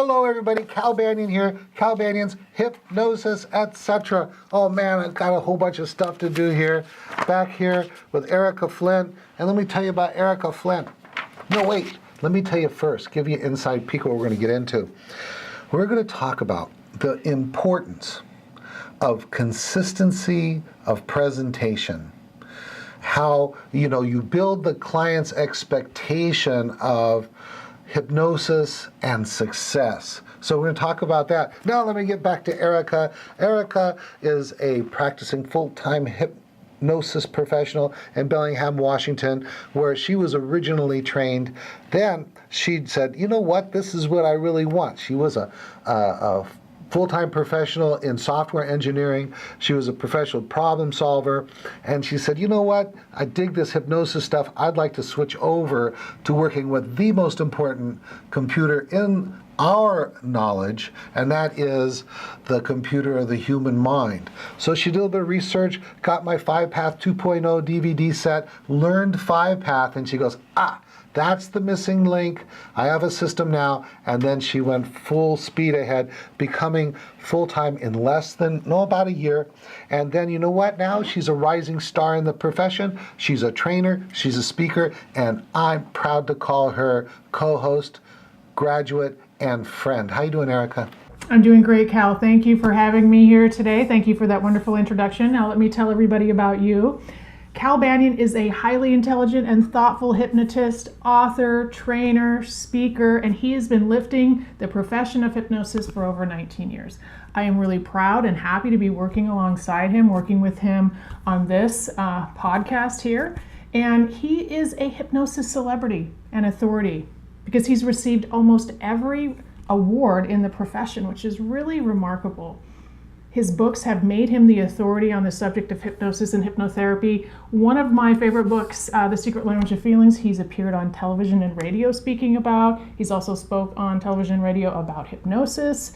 Hello, everybody. Cal Banyan here. Cal Banyan's Hypnosis, etc. Oh, man, I've got a whole bunch of stuff to do here. Back here with Erika Flint. And let me tell you about Erika Flint. No, wait. Let me tell you first. Give you an inside peek what we're going to get into. We're going to talk about the importance of consistency of presentation. How, you build the client's expectation of hypnosis and success. So we're going to talk about that. Now let me get back to Erika. Erika is a practicing full-time hypnosis professional in Bellingham, Washington, where she was originally trained. Then she said, you know what, this is what I really want. She was a full-time professional in software engineering. She was a professional problem solver. And she said, you know what? I dig this hypnosis stuff. I'd like to switch over to working with the most important computer in our knowledge, and that is the computer of the human mind. So she did a bit of research, got my 5-Path 2.0 DVD set, learned 5-Path, and she goes, that's the missing link. I have a system now. And then she went full speed ahead, becoming full-time in about a year. And then you know what? Now she's a rising star in the profession. She's a trainer, she's a speaker, and I'm proud to call her co-host, graduate, and friend. How you doing, Erika? I'm doing great, Cal. Thank you for having me here today. Thank you for that wonderful introduction. Now let me tell everybody about you. Cal Banyan is a highly intelligent and thoughtful hypnotist, author, trainer, speaker, and he has been lifting the profession of hypnosis for over 19 years. I am really proud and happy to be working alongside him, working with him on this podcast here. And he is a hypnosis celebrity and authority because he's received almost every award in the profession, which is really remarkable. His books have made him the authority on the subject of hypnosis and hypnotherapy. One of my favorite books, The Secret Language of Feelings, he's appeared on television and radio speaking about. He's also spoke on television and radio about hypnosis.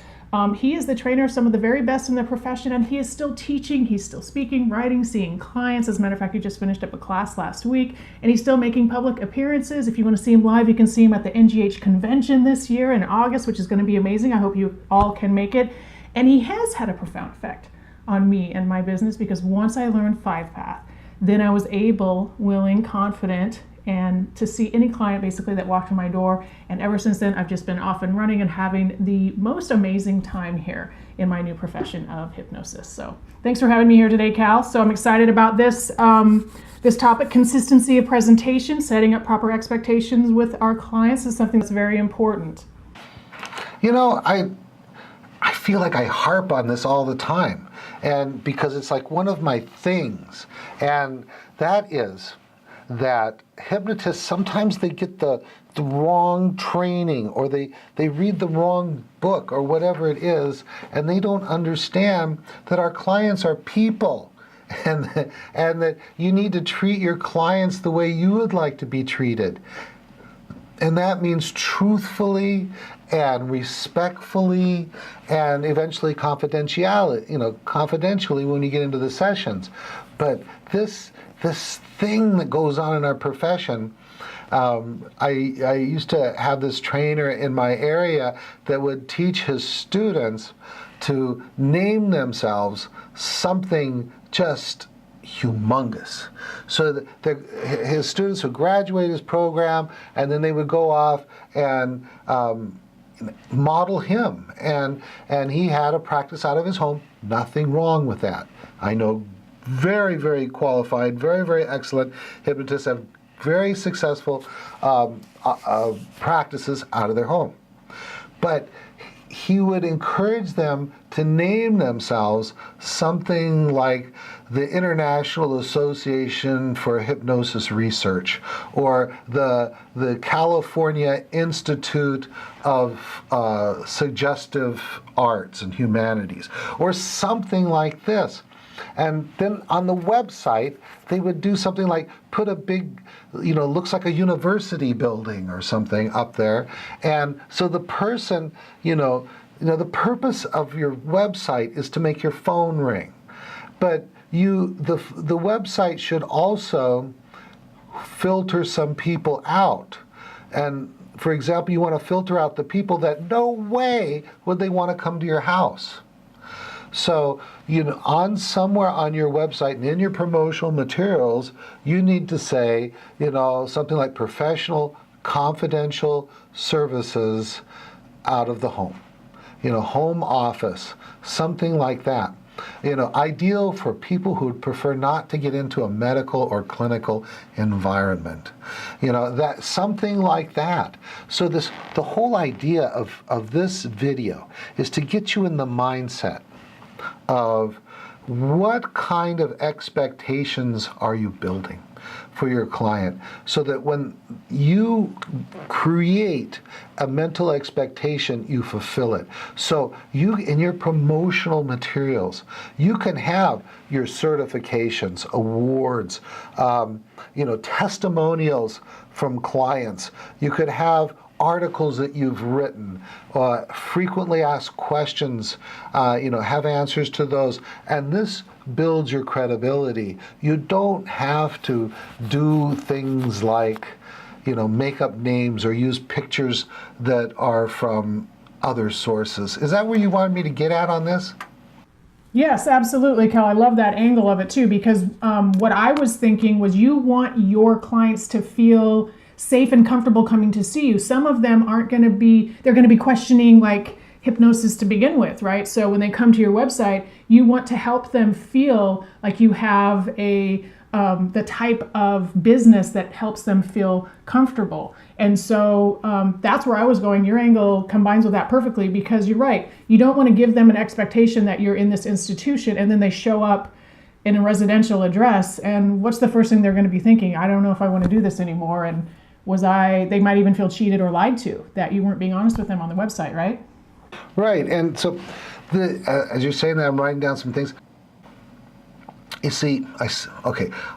He is the trainer of some of the very best in the profession, and he is still teaching, he's still speaking, writing, seeing clients. As a matter of fact, he just finished up a class last week, and he's still making public appearances. If you want to see him live, you can see him at the NGH convention this year in August, which is going to be amazing. I hope you all can make it. And he has had a profound effect on me and my business because once I learned 5-Path, then I was able, willing, confident, and to see any client basically that walked in my door. And ever since then, I've just been off and running and having the most amazing time here in my new profession of hypnosis. So thanks for having me here today, Cal. So I'm excited about this topic, consistency of presentation, setting up proper expectations with our clients is something that's very important. I feel like I harp on this all the time, and because it's like one of my things, and that is that hypnotists, sometimes they get the wrong training, or they read the wrong book or whatever it is, and they don't understand that our clients are people, and that you need to treat your clients the way you would like to be treated. And that means truthfully and respectfully and eventually confidentially when you get into the sessions. But this thing that goes on in our profession, I used to have this trainer in my area that would teach his students to name themselves something just humongous. So his students would graduate his program, and then they would go off and model him. And he had a practice out of his home. Nothing wrong with that. I know very, very qualified, very, very excellent hypnotists have very successful practices out of their home. But he would encourage them to name themselves something like the International Association for Hypnosis Research, or the California Institute of Suggestive Arts and Humanities, or something like this. And then on the website, they would do something like put a big, looks like a university building or something up there. And so the person, the purpose of your website is to make your phone ring. But the website should also filter some people out. And For example, you want to filter out the people that no way would they want to come to your house. So, on somewhere on your website and in your promotional materials, you need to say, something like professional, confidential services out of the home. Home office, something like that. Ideal for people who would prefer not to get into a medical or clinical environment. That something like that. So the whole idea of this video is to get you in the mindset of what kind of expectations are you building for your client, so that when you create a mental expectation, you fulfill it. So you, in your promotional materials, you can have your certifications, awards, testimonials from clients. You could have articles that you've written, frequently asked questions, have answers to those, and this builds your credibility. You don't have to do things like, make up names or use pictures that are from other sources. Is that where you wanted me to get at on this? Yes, absolutely, Cal. I love that angle of it too, because what I was thinking was you want your clients to feel safe and comfortable coming to see you. Some of them they're going to be questioning like hypnosis to begin with, right? So when they come to your website, you want to help them feel like you have the type of business that helps them feel comfortable. And so that's where I was going. Your angle combines with that perfectly, because you're right. You don't want to give them an expectation that you're in this institution and then they show up in a residential address, and what's the first thing they're going to be thinking? I don't know if I want to do this anymore. And they might even feel cheated or lied to, that you weren't being honest with them on the website, right? Right, and so as you're saying that, I'm writing down some things. You see,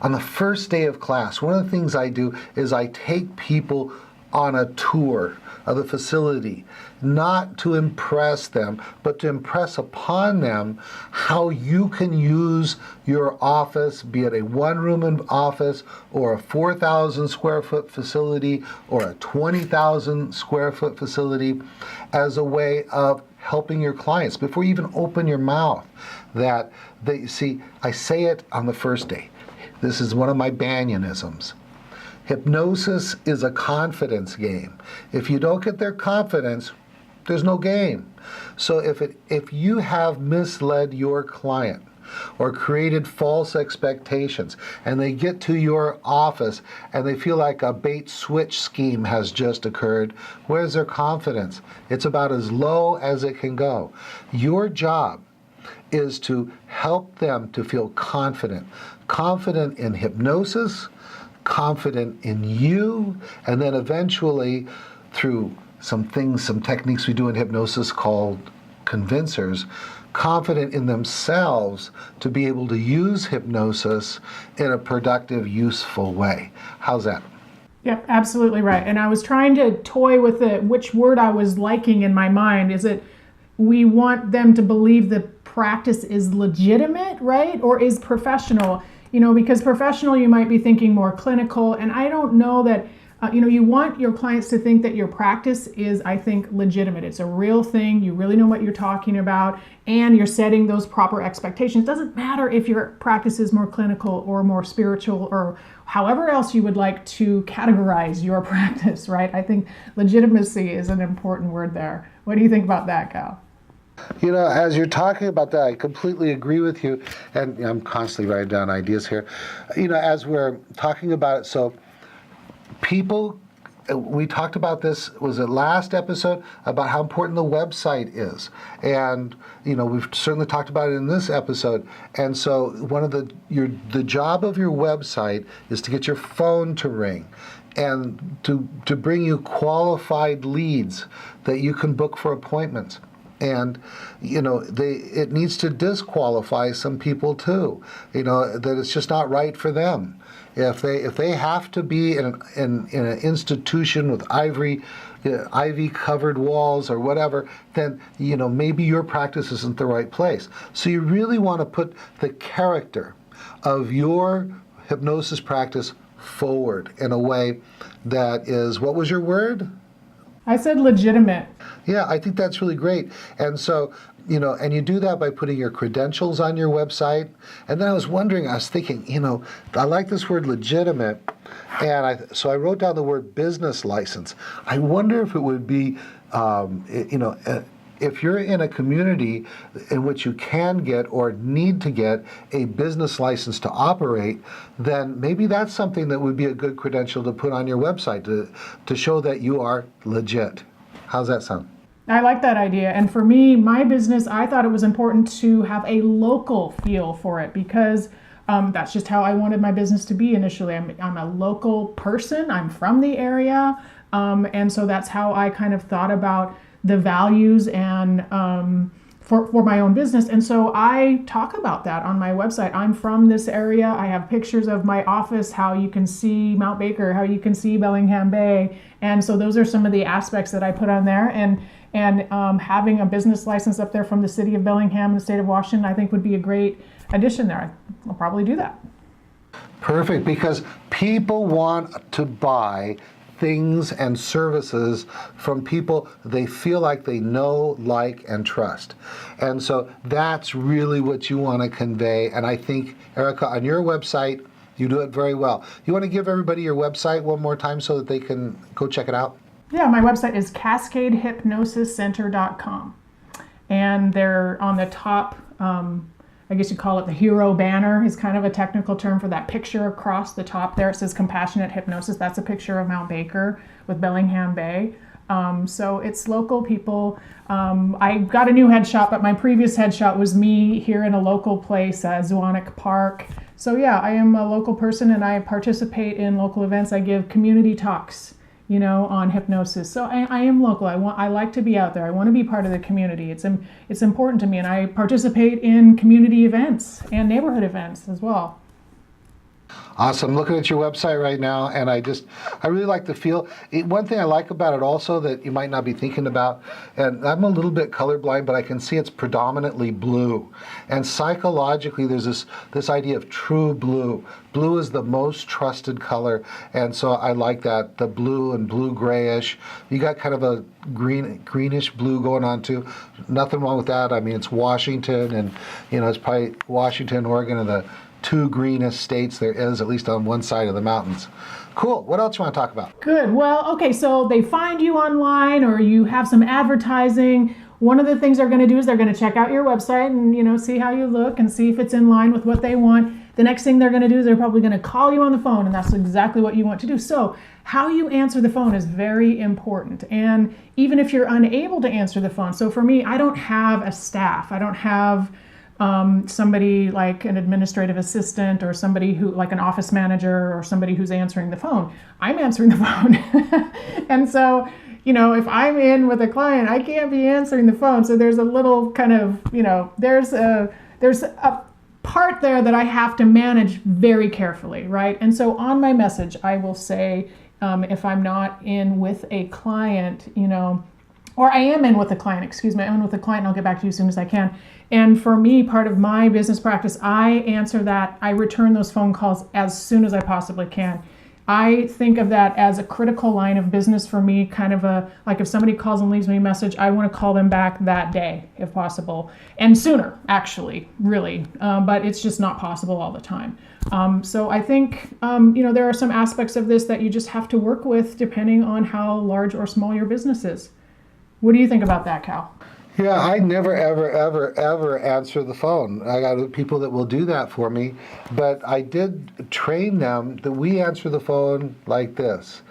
on the first day of class, one of the things I do is I take people on a tour of the facility, not to impress them, but to impress upon them how you can use your office, be it a one-room office or a 4,000 square foot facility or a 20,000 square foot facility, as a way of helping your clients before you even open your mouth. That they see, I say it on the first day. This is one of my Banyanisms. Hypnosis is a confidence game. If you don't get their confidence, there's no game. So if you have misled your client or created false expectations, and they get to your office and they feel like a bait switch scheme has just occurred, where's their confidence? It's about as low as it can go. Your job is to help them to feel confident in hypnosis, confident in you, and then eventually through some techniques we do in hypnosis called convincers, confident in themselves to be able to use hypnosis in a productive, useful way. How's that? Yep, absolutely right. And I was trying to toy with which word I was liking in my mind. Is it we want them to believe the practice is legitimate, right? Or is professional? Because professional, you might be thinking more clinical. And I don't know that, you want your clients to think that your practice is, I think, legitimate. It's a real thing. You really know what you're talking about, and you're setting those proper expectations. It doesn't matter if your practice is more clinical or more spiritual or however else you would like to categorize your practice, right? I think legitimacy is an important word there. What do you think about that, Cal? As you're talking about that, I completely agree with you, and I'm constantly writing down ideas here. As we're talking about it, so people, we talked about this, was it last episode, about how important the website is, and we've certainly talked about it in this episode. And so one of the job of your website is to get your phone to ring, and to bring you qualified leads that you can book for appointments. And it needs to disqualify some people too. That it's just not right for them. If they have to be in an institution with ivy covered walls or whatever, then maybe your practice isn't the right place. So you really want to put the character of your hypnosis practice forward in a way that is, what was your word? I said legitimate. Yeah, I think that's really great. And so, and you do that by putting your credentials on your website. And then I was thinking, I like this word legitimate. And so I wrote down the word business license. I wonder if it would be, if you're in a community in which you can get or need to get a business license to operate, then maybe that's something that would be a good credential to put on your website to show that you are legit. How's that sound? I like that idea. And for me, my business, I thought it was important to have a local feel for it because that's just how I wanted my business to be initially. I'm a local person. I'm from the area. And so that's how I kind of thought about the values and for my own business. And so I talk about that on my website. I'm from this area. I have pictures of my office, how you can see Mount Baker, how you can see Bellingham Bay. And so those are some of the aspects that I put on there. And having a business license up there from the city of Bellingham in the state of Washington, I think would be a great addition there. I'll probably do that. Perfect, because people want to buy things and services from people they feel like they know, like, and trust. And so that's really what you want to convey. And I think, Erika, on your website, you do it very well. You want to give everybody your website one more time so that they can go check it out? Yeah, my website is cascadehypnosiscenter.com. And they're on the top, I guess you call it the hero banner, is kind of a technical term for that picture across the top there. It says compassionate hypnosis. That's a picture of Mount Baker with Bellingham Bay. So it's local people. I got a new headshot, but my previous headshot was me here in a local place, Zwannick Park. So yeah, I am a local person and I participate in local events. I give community talks, on hypnosis. So I am local. I like to be out there. I want to be part of the community. It's important to me, and I participate in community events and neighborhood events as well. Awesome. Looking at your website right now, and I really like the feel. One thing I like about it also that you might not be thinking about, and I'm a little bit colorblind, but I can see it's predominantly blue. And psychologically, there's this idea of true blue. Blue is the most trusted color, and so I like that, the blue and blue-grayish. You got kind of a greenish blue going on too. Nothing wrong with that. I mean, it's Washington, and it's probably Washington, Oregon, and the two greenest states there is, at least on one side of the mountains. Cool. What else you want to talk about? Good. Well, okay, so they find you online or you have some advertising. One of the things they're going to do is they're going to check out your website and, see how you look and see if it's in line with what they want. The next thing they're going to do is they're probably going to call you on the phone, and that's exactly what you want to do. So how you answer the phone is very important. And even if you're unable to answer the phone, so for me, I don't have a staff. I don't have somebody like an administrative assistant or somebody who like an office manager or somebody who's answering the phone. I'm answering the phone. And so, if I'm in with a client, I can't be answering the phone. So there's a little kind of, there's a part there that I have to manage very carefully, right? And so on my message, I will say, if I'm not in with a client, or I am in with a client, I'm in with a client, and I'll get back to you as soon as I can. And for me, part of my business practice, I return those phone calls as soon as I possibly can. I think of that as a critical line of business for me, kind of like if somebody calls and leaves me a message, I want to call them back that day, if possible. And sooner, actually, really. But it's just not possible all the time. So I think, there are some aspects of this that you just have to work with depending on how large or small your business is. What do you think about that, Cal? Yeah, I never, ever, ever, ever answer the phone. I got people that will do that for me, but I did train them that we answer the phone like this.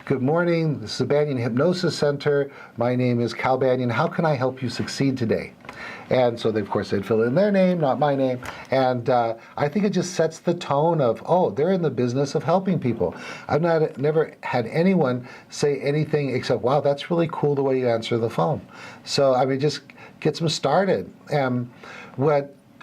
Good morning, this is the Banyan Hypnosis Center. My name is Cal Banyan. How can I help you succeed today? And so, of course, they'd fill in their name, not my name. And I think it just sets the tone of, they're in the business of helping people. I've never had anyone say anything except, wow, that's really cool the way you answer the phone. So, just gets them started.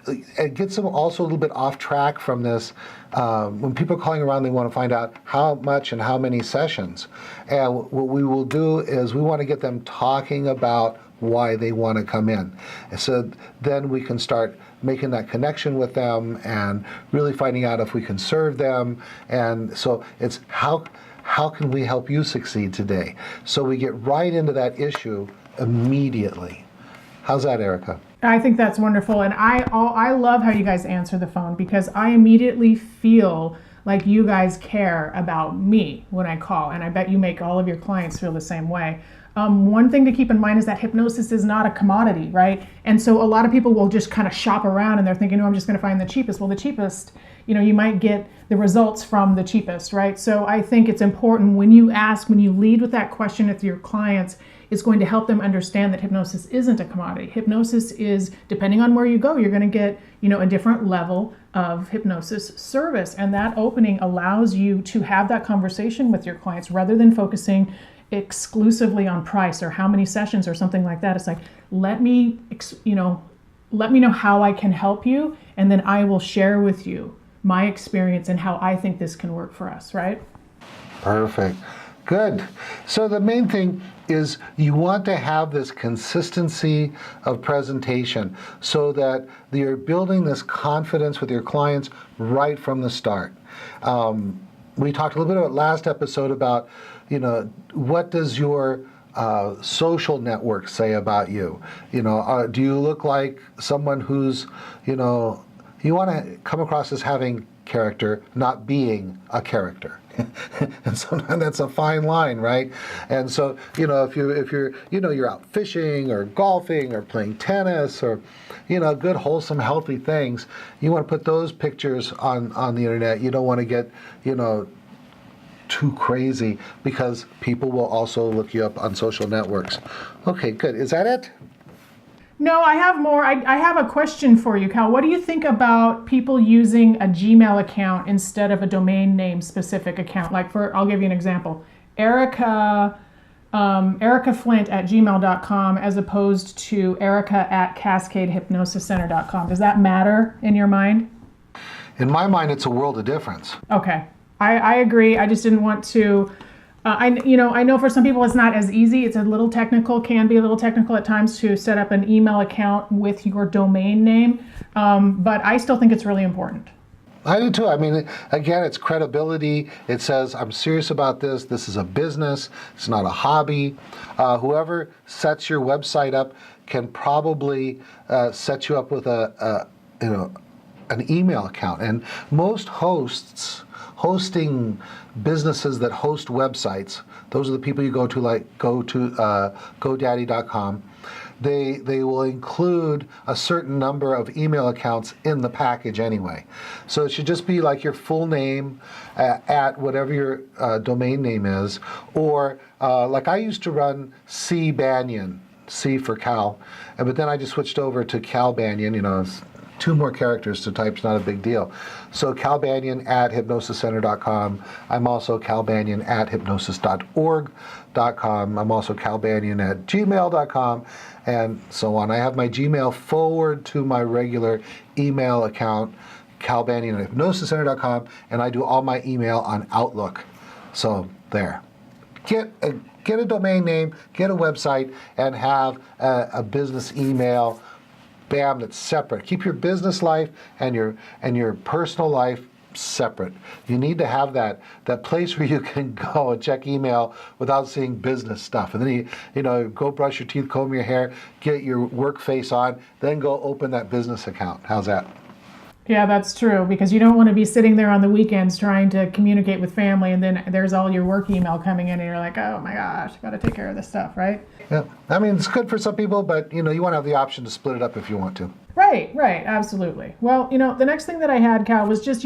It gets them also a little bit off track from this. When people are calling around, they want to find out how much and how many sessions. And what we will do is we want to get them talking about why they want to come in. And so then we can start making that connection with them and really finding out if we can serve them. And so it's how how can we help you succeed today? So we get right into that issue immediately. How's that, Erika? I think that's wonderful, and I love how you guys answer the phone, because I immediately feel like you guys care about me when I call, and I bet you make all of your clients feel the same way. One thing to keep in mind is that hypnosis is not a commodity, right? And so a lot of people will just kind of shop around and they're thinking, oh, I'm just going to find the cheapest. Well, the cheapest, you might get the results from the cheapest, right? So I think it's important when you lead with that question with your clients, it's going to help them understand that hypnosis isn't a commodity. Hypnosis is, depending on where you go, you're going to get, a different level of hypnosis service. And that opening allows you to have that conversation with your clients rather than focusing exclusively on price or how many sessions or something like that. It's like, let me know how I can help you, and then I will share with you my experience and how I think this can work for us, right? Perfect. Good. So the main thing is you want to have this consistency of presentation so that you're building this confidence with your clients right from the start. We talked a little bit about last episode about, what does your social network say about you? Do you look like someone who's, you want to come across as having character, not being a character. And sometimes that's a fine line, right? And so, if you're out fishing or golfing or playing tennis or, good, wholesome, healthy things, you want to put those pictures on the internet. You don't want to get, too crazy, because people will also look you up on social networks. Okay, good. Is that it? No, I have more. I have a question for you, Cal. What do you think about people using a Gmail account instead of a domain name specific account? I'll give you an example. Erika Flint at gmail.com as opposed to Erika at CascadeHypnosisCenter.com. Does that matter in your mind? In my mind, it's a world of difference. Okay. I agree. I just didn't want to. I know for some people it's not as easy. It's can be a little technical at times to set up an email account with your domain name, but I still think it's really important. I do too. I mean, again, it's credibility. It says, I'm serious about this. This is a business. It's not a hobby. Whoever sets your website up can probably set you up with an email account. And most hosting businesses that host websites, those are the people you go to GoDaddy.com. They will include a certain number of email accounts in the package anyway. So it should just be like your full name at whatever your domain name is, or like I used to run Banyan, C for Cal, but then I just switched over to Cal Banyan. It's 2 more characters to type, is not a big deal. So Cal Banyan at hypnosiscenter.com. I'm also Cal Banyan at hypnosis.org.com. I'm also Cal Banyan at gmail.com, and so on. I have my Gmail forward to my regular email account, Cal Banyan at hypnosiscenter.com, and I do all my email on Outlook. So there. Get a domain name, get a website, and have a business email. Bam, that's separate. Keep your business life and your personal life separate. You need to have that place where you can go and check email without seeing business stuff. And then you go brush your teeth, comb your hair, get your work face on, then go open that business account. How's that? Yeah, that's true, because you don't want to be sitting there on the weekends trying to communicate with family, and then there's all your work email coming in and you're like, oh my gosh, got to take care of this stuff, right? Yeah, I mean, it's good for some people, but you want to have the option to split it up if you want to. Right, absolutely. Well, the next thing that I had, Cal, was just,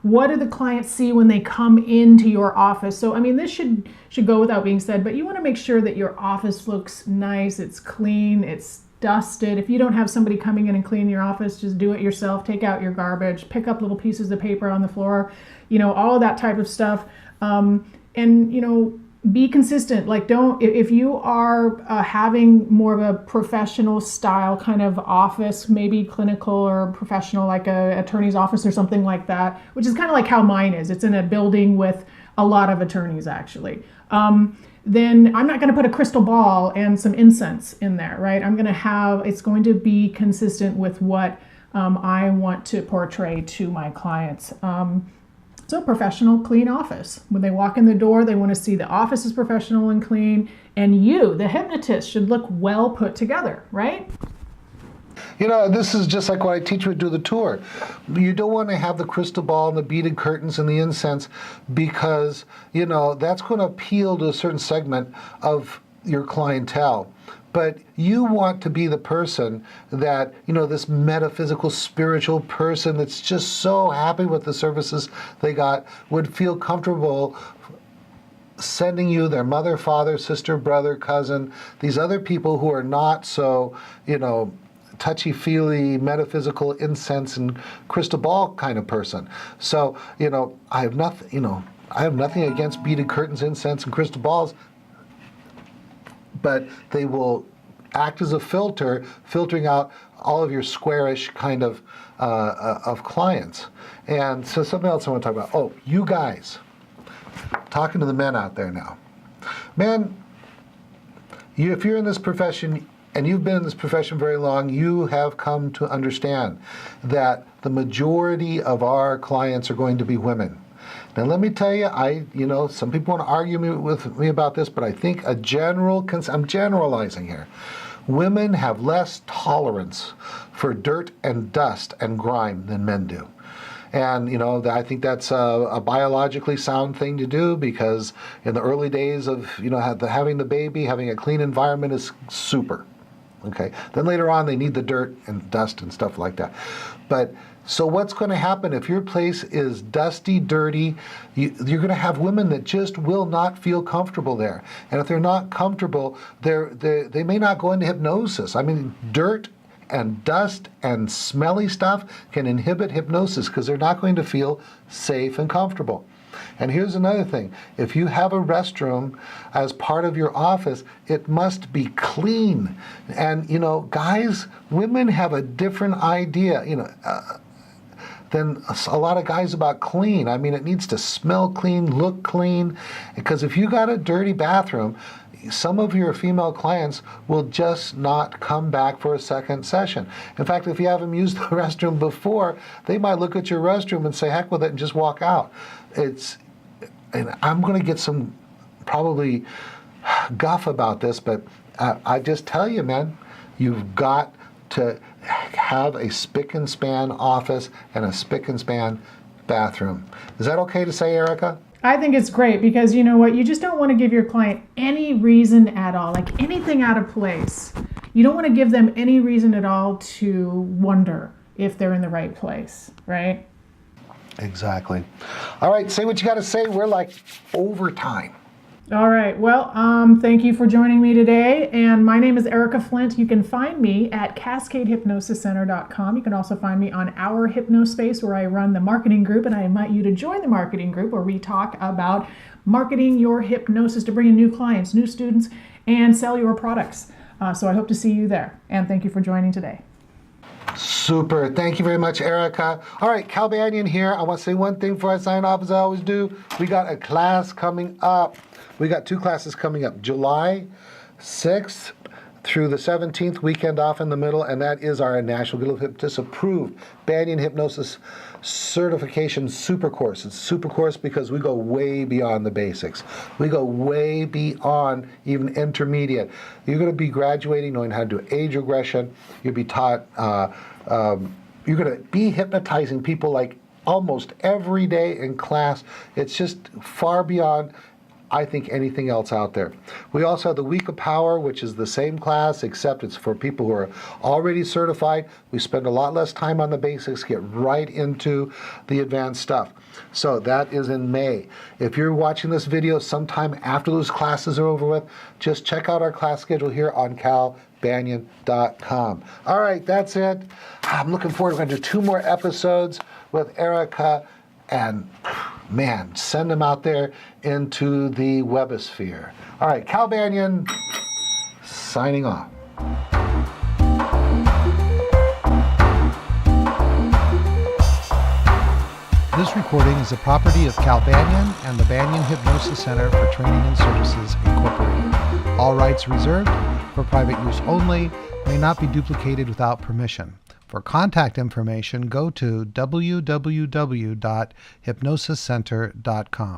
what do the clients see when they come into your office? So, I mean, this should go without being said, but you want to make sure that your office looks nice, it's clean, it's dusted. If you don't have somebody coming in and clean your office, just do it yourself. Take out your garbage, pick up little pieces of paper on the floor, all of that type of stuff. And be consistent. Like, if you are having more of a professional style kind of office, maybe clinical or professional, like a attorney's office or something like that, which is kind of like how mine is. It's in a building with a lot of attorneys, actually. Then I'm not going to put a crystal ball and some incense in there, right? It's going to be consistent with what I want to portray to my clients. So professional, clean office. When they walk in the door, they want to see the office is professional and clean, and you, the hypnotist, should look well put together, right? You know, this is just like what I teach when I do the tour. You don't want to have the crystal ball and the beaded curtains and the incense because, you know, that's going to appeal to a certain segment of your clientele. But you want to be the person that, you know, this metaphysical, spiritual person that's just so happy with the services they got would feel comfortable sending you their mother, father, sister, brother, cousin, these other people who are not so, you know, touchy-feely, metaphysical, incense and crystal ball kind of person. So, you know, I have nothing against beaded curtains, incense, and crystal balls, but they will act as a filter, filtering out all of your squarish kind of clients. And so something else I want to talk about. Oh, you guys, talking to the men out there now. Men, if you're in this profession, and you've been in this profession very long, you have come to understand that the majority of our clients are going to be women. Now, let me tell you, some people want to argue with me about this, but I think I'm generalizing here. Women have less tolerance for dirt and dust and grime than men do. And, you know, I think that's a biologically sound thing to do because in the early days of, you know, having the baby, having a clean environment is super. Okay. Then later on, they need the dirt and dust and stuff like that. But so what's going to happen if your place is dusty, dirty? You're going to have women that just will not feel comfortable there. And if they're not comfortable, they may not go into hypnosis. I mean, dirt and dust and smelly stuff can inhibit hypnosis because they're not going to feel safe and comfortable. And here's another thing. If you have a restroom as part of your office, it must be clean. And, you know, guys, women have a different idea, you know, than a lot of guys about clean. I mean, it needs to smell clean, look clean. Because if you got a dirty bathroom, some of your female clients will just not come back for a second session. In fact, if you haven't used the restroom before, they might look at your restroom and say, heck with it, and just walk out. And I'm going to get some probably guff about this, but I just tell you, man, you've got to have a spick and span office and a spick and span bathroom. Is that okay to say, Erika? I think it's great because you know what? You just don't want to give your client any reason at all, like anything out of place. You don't want to give them any reason at all to wonder if they're in the right place, right? Exactly. All right, say what you got to say. We're like overtime. All right. Well, thank you for joining me today. And my name is Erika Flint. You can find me at CascadeHypnosisCenter.com. You can also find me on our Hypnospace where I run the marketing group. And I invite you to join the marketing group where we talk about marketing your hypnosis to bring in new clients, new students, and sell your products. So I hope to see you there. And thank you for joining today. Super. Thank you very much, Erika. All right, Cal Banyan here. I want to say one thing before I sign off, as I always do. We got a class coming up. We got 2 classes coming up. July 6th through the 17th, weekend off in the middle, and that is our National Guild of Hypnotists approved Banyan Hypnosis Certification Super Course. It's super course because we go way beyond the basics. We go way beyond even intermediate. You're going to be graduating knowing how to do age regression. You'll be taught, you're going to be hypnotizing people like almost every day in class. It's just far beyond, I think, anything else out there. We also have the Week of Power, which is the same class, except it's for people who are already certified. We spend a lot less time on the basics, get right into the advanced stuff. So that is in May. If you're watching this video sometime after those classes are over with, just check out our class schedule here on calbanyan.com. All right, that's it. I'm looking forward. We're going to do 2 more episodes with Erika. And man, send them out there into the webosphere. All right, Cal Banyan signing off. This recording is the property of Cal Banyan and the Banyan Hypnosis Center for Training and Services, Incorporated. All rights reserved for private use only, may not be duplicated without permission. For contact information, go to www.hypnosiscenter.com.